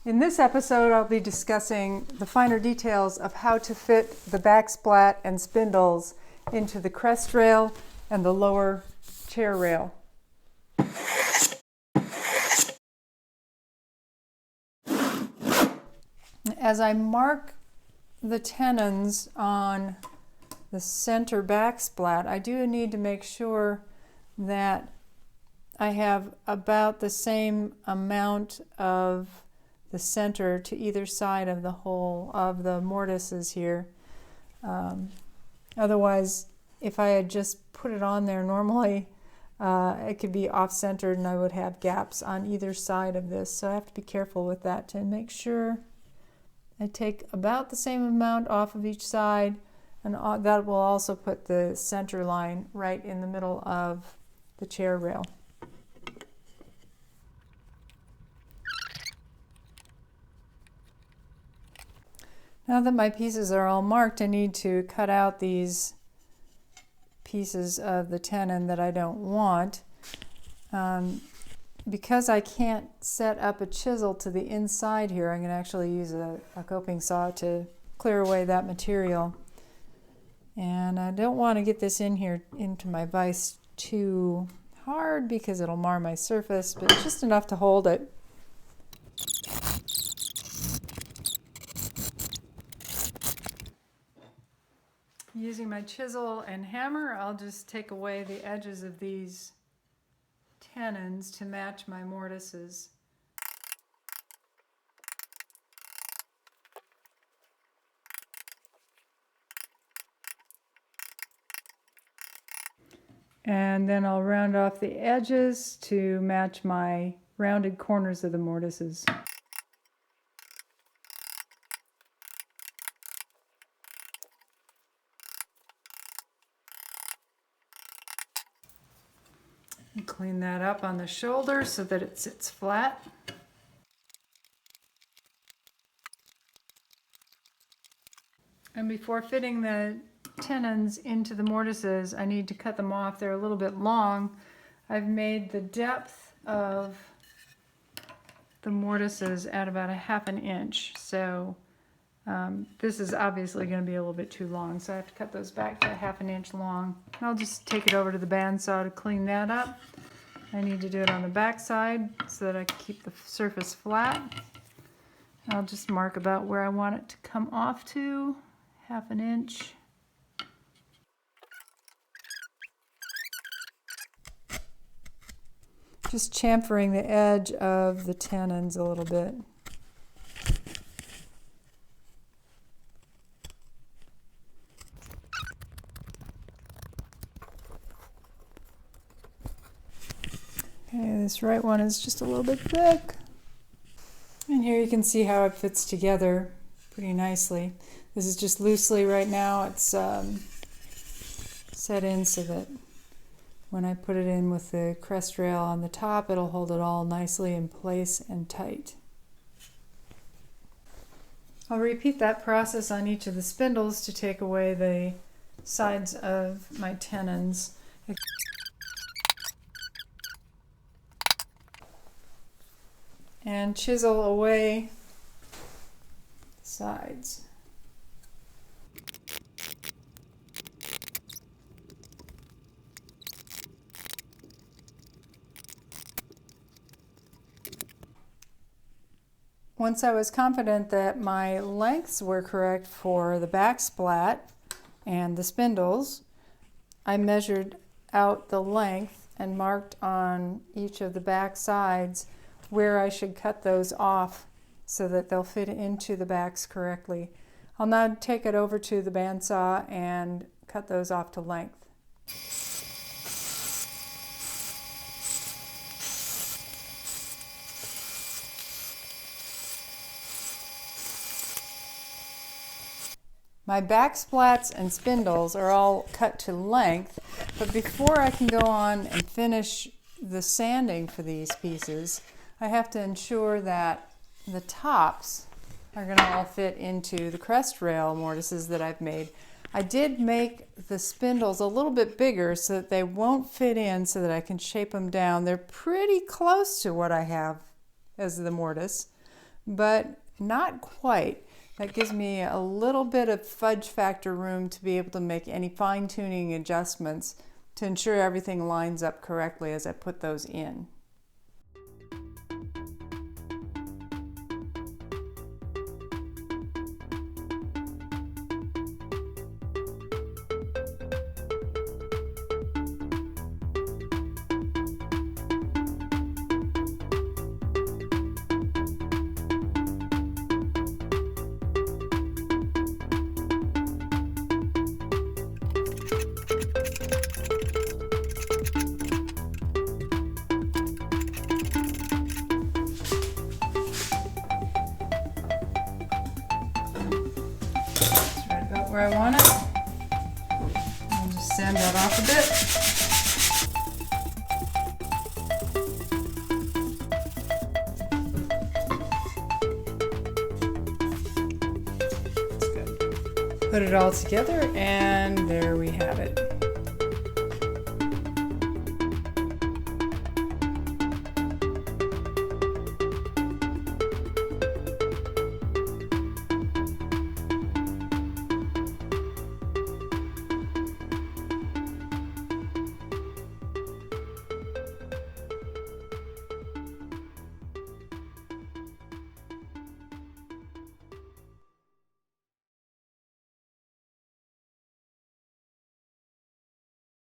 In this episode, I'll be discussing the finer details of how to fit the backsplat and spindles into the crest rail and the lower chair rail. As I mark the tenons on the center backsplat, I do need to make sure that I have about the same amount of the center to either side of the hole of the mortises here. Otherwise, if I had just put it on there normally, it could be off-centered and I would have gaps on either side of this. So I have to be careful with that to make sure I take about the same amount off of each side, and that will also put the center line right in the middle of the chair rail. Now that my pieces are all marked, I need to cut out these pieces of the tenon that I don't want. Because I can't set up a chisel to the inside here, I'm going to actually use a coping saw to clear away that material. And I don't want to get this in here into my vise too hard because it'll mar my surface, but just enough to hold it. Using my chisel and hammer, I'll just take away the edges of these tenons to match my mortises. And then I'll round off the edges to match my rounded corners of the mortises. Clean that up on the shoulder so that it sits flat. And before fitting the tenons into the mortises, I need to cut them off. They're a little bit long. I've made the depth of the mortises at about 1/2 inch. So this is obviously going to be a little bit too long, so I have to cut those back to 1/2 inch long. I'll just take it over to the bandsaw to clean that up. I need to do it on the back side so that I can keep the surface flat. I'll just mark about where I want it to come off to, 1/2 inch. Just chamfering the edge of the tenons a little bit. Okay, this right one is just a little bit thick. And here you can see how it fits together pretty nicely. This is just loosely right now. It's set in so that when I put it in with the crest rail on the top, it'll hold it all nicely in place and tight. I'll repeat that process on each of the spindles to take away the sides of my tenons. And chisel away the sides. Once I was confident that my lengths were correct for the backsplat and the spindles, I measured out the length and marked on each of the back sides where I should cut those off so that they'll fit into the backs correctly. I'll now take it over to the bandsaw and cut those off to length. My backsplats and spindles are all cut to length, but before I can go on and finish the sanding for these pieces, I have to ensure that the tops are going to all fit into the crest rail mortises that I've made. I did make the spindles a little bit bigger so that they won't fit in, so that I can shape them down. They're pretty close to what I have as the mortise, but not quite. That gives me a little bit of fudge factor room to be able to make any fine-tuning adjustments to ensure everything lines up correctly as I put those in. Where I want it. I'll just sand that off a bit. That's good. Put it all together and there we have it.